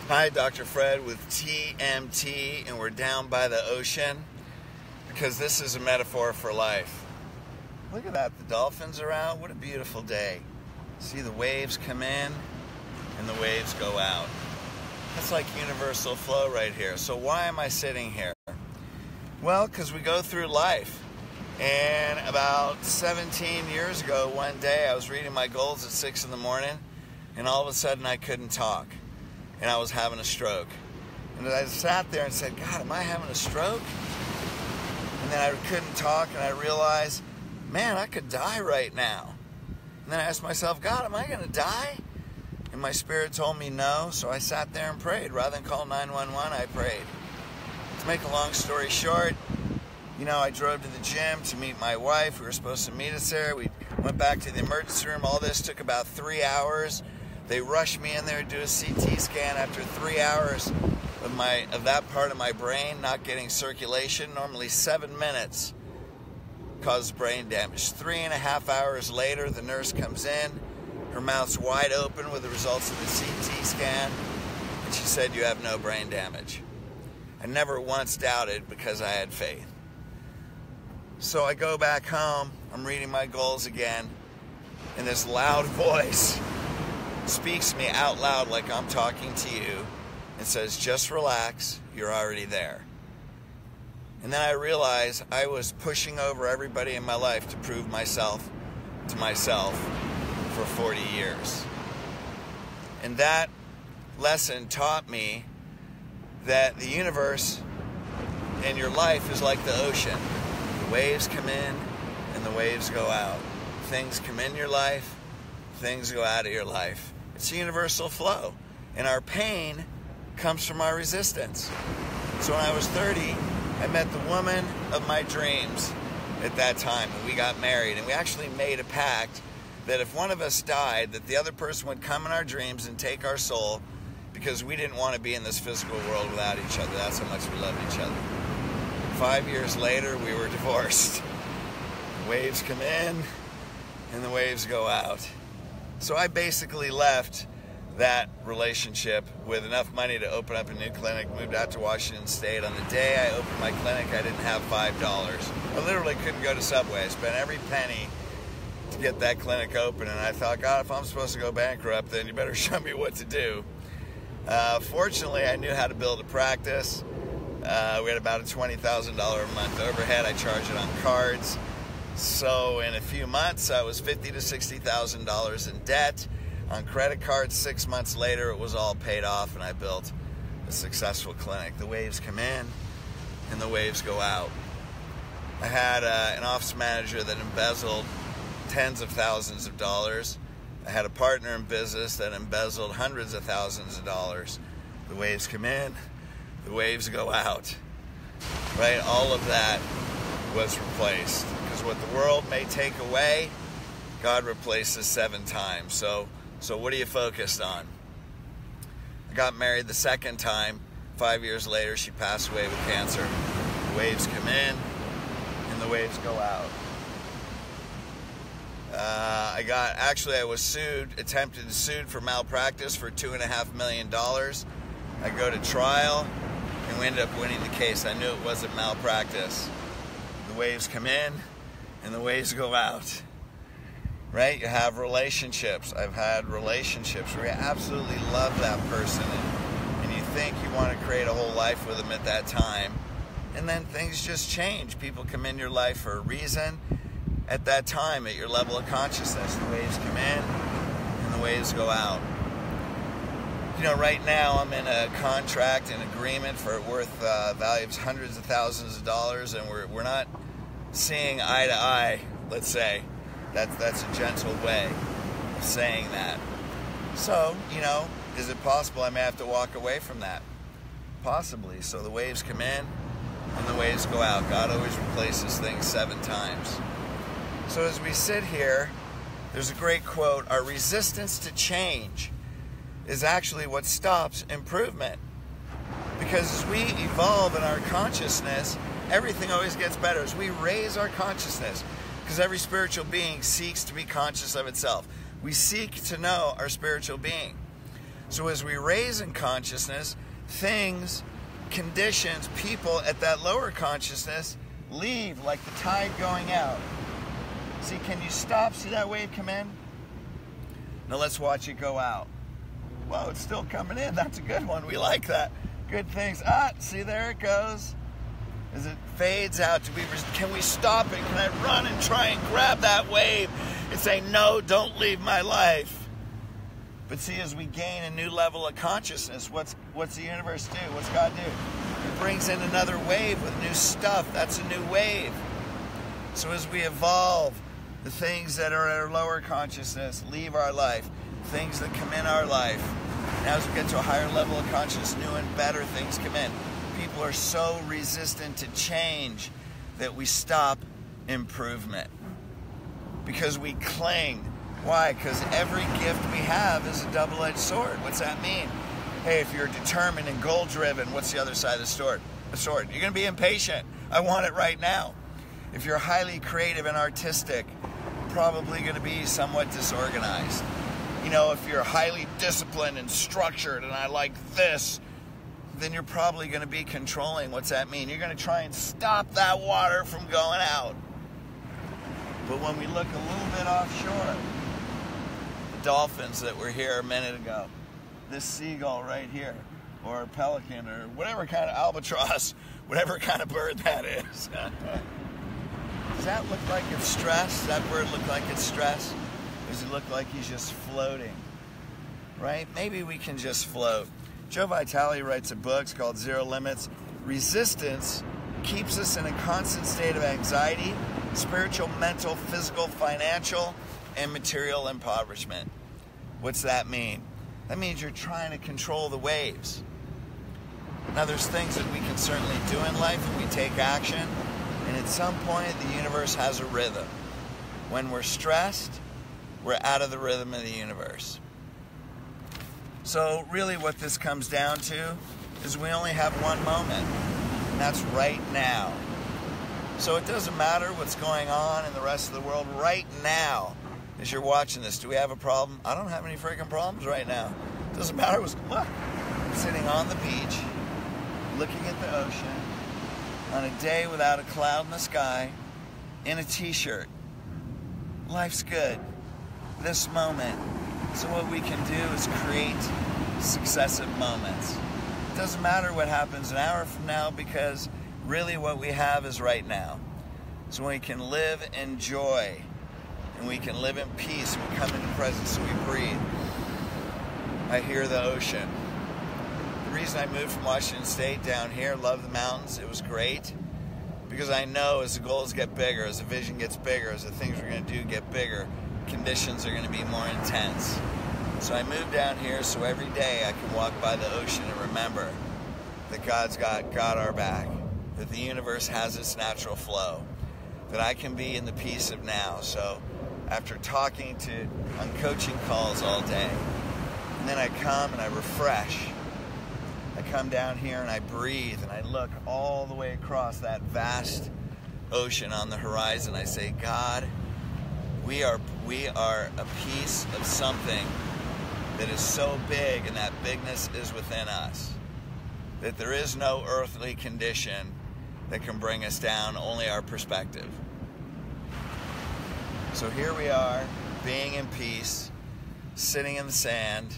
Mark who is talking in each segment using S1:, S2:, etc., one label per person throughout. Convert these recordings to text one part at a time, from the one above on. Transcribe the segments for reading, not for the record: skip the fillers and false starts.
S1: Hi, Dr. Fred with TMT, and we're down by the ocean because this is a metaphor for life. Look at that, the dolphins are out. What a beautiful day. See the waves come in and the waves go out. That's like universal flow right here. So why am I sitting here? Well, because we go through life. And about 17 years ago, one day, I was reading my goals at 6 in the morning, and all of a sudden I couldn't talk. And I was having a stroke. And I sat there and said, God, am I having a stroke? And then I couldn't talk, and I realized, man, I could die right now. And then I asked myself, God, am I going to die? And my spirit told me no, so I sat there and prayed. Rather than call 911, I prayed. To make a long story short, you know, I drove to the gym to meet my wife. We were supposed to meet us there. We went back to the emergency room. All this took about 3 hours. They rushed me in there to do a CT scan after 3 hours of that part of my brain not getting circulation. Normally 7 minutes causes brain damage. 3.5 hours later, the nurse comes in. Her mouth's wide open with the results of the CT scan. And she said, you have no brain damage. I never once doubted because I had faith. So I go back home. I'm reading my goals again. And this loud voice speaks to me out loud like I'm talking to you and says, just relax, you're already there. And then I realized I was pushing over everybody in my life to prove myself to myself for 40 years. And that lesson taught me that the universe and your life is like the ocean. The waves come in and the waves go out. Things come in your life, things go out of your life. It's a universal flow. And our pain comes from our resistance. So when I was 30, I met the woman of my dreams at that time. And we got married. And we actually made a pact that if one of us died, that the other person would come in our dreams and take our soul because we didn't want to be in this physical world without each other. That's how much we loved each other. 5 years later, we were divorced. The waves come in and the waves go out. So I basically left that relationship with enough money to open up a new clinic, moved out to Washington State. On the day I opened my clinic, I didn't have $5. I literally couldn't go to Subway. I spent every penny to get that clinic open, and I thought, God, if I'm supposed to go bankrupt, then you better show me what to do. Fortunately, I knew how to build a practice. We had about a $20,000 a month overhead. I charged it on cards. So in a few months, I was $50,000 to $60,000 in debt on credit cards. 6 months later, it was all paid off, and I built a successful clinic. The waves come in, and the waves go out. I had an office manager that embezzled tens of thousands of dollars. I had a partner in business that embezzled hundreds of thousands of dollars. The waves come in, the waves go out. Right? All of that was replaced. Because what the world may take away, God replaces 7 times. So what are you focused on? I got married the second time. 5 years later, she passed away with cancer. The waves come in, and the waves go out. I was sued, attempted to sue for malpractice for $2.5 million. I go to trial, and we ended up winning the case. I knew it wasn't malpractice. The waves come in, and the waves go out. Right? You have relationships. I've had relationships where you absolutely love that person, and you think you want to create a whole life with them at that time, and then things just change. People come in your life for a reason. At that time, at your level of consciousness, the waves come in and the waves go out. You know, right now I'm in a contract, an agreement for worth value of hundreds of thousands of dollars, and we're not seeing eye to eye, let's say. That's a gentle way of saying that. So, you know, is it possible I may have to walk away from that? Possibly. So the waves come in and the waves go out. God always replaces things 7 times. So as we sit here, there's a great quote, our resistance to change is actually what stops improvement. Because as we evolve in our consciousness, everything always gets better. As we raise our consciousness, because every spiritual being seeks to be conscious of itself. We seek to know our spiritual being. So as we raise in consciousness, things, conditions, people at that lower consciousness leave like the tide going out. See, can you stop? See that wave come in? Now let's watch it go out. Whoa, it's still coming in. That's a good one. We like that. Good things. See, there it goes. As it fades out, can we stop it? Can I run and try and grab that wave and say, no, don't leave my life? But see, as we gain a new level of consciousness, what's the universe do? What's God do? It brings in another wave with new stuff. That's a new wave. So as we evolve, the things that are at our lower consciousness leave our life. Things that come in our life. Now as we get to a higher level of consciousness, new and better things come in. People are so resistant to change that we stop improvement. Because we cling. Why? Because every gift we have is a double-edged sword. What's that mean? Hey, if you're determined and goal-driven, what's the other side of the sword? You're going to be impatient. I want it right now. If you're highly creative and artistic, probably going to be somewhat disorganized. You know, if you're highly disciplined and structured and I like this, then you're probably going to be controlling. What's that mean? You're going to try and stop that water from going out. But when we look a little bit offshore, the dolphins that were here a minute ago, this seagull right here, or a pelican, or whatever kind of albatross, whatever kind of bird that is. Does that look like it's stressed? Does that bird look like it's stressed? Or does it look like he's just floating? Right? Maybe we can just float. Joe Vitale writes a book called Zero Limits. Resistance keeps us in a constant state of anxiety, spiritual, mental, physical, financial, and material impoverishment. What's that mean? That means you're trying to control the waves. Now there's things that we can certainly do in life if we take action, and at some point the universe has a rhythm. When we're stressed, we're out of the rhythm of the universe. So really what this comes down to is we only have one moment, and that's right now. So it doesn't matter what's going on in the rest of the world. Right now, as you're watching this, do we have a problem? I don't have any freaking problems right now. It doesn't matter what's... Look, I'm sitting on the beach, looking at the ocean, on a day without a cloud in the sky, in a t-shirt. Life's good. This moment. So what we can do is create successive moments. It doesn't matter what happens an hour from now, because really what we have is right now. So we can live in joy, and we can live in peace. We come into presence, so we breathe. I hear the ocean. The reason I moved from Washington State down here, love the mountains, it was great, because I know as the goals get bigger, as the vision gets bigger, as the things we're going to do get bigger, conditions are going to be more intense. So I moved down here so every day I can walk by the ocean and remember that God's got our back, that the universe has its natural flow, that I can be in the peace of now. So after talking on coaching calls all day, and then I come and I refresh. I come down here and I breathe and I look all the way across that vast ocean on the horizon. I say, God, we are a piece of something that is so big, and that bigness is within us, that there is no earthly condition that can bring us down, only our perspective. So here we are, being in peace, sitting in the sand.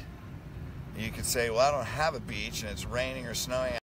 S1: You could say, well, I don't have a beach and it's raining or snowing.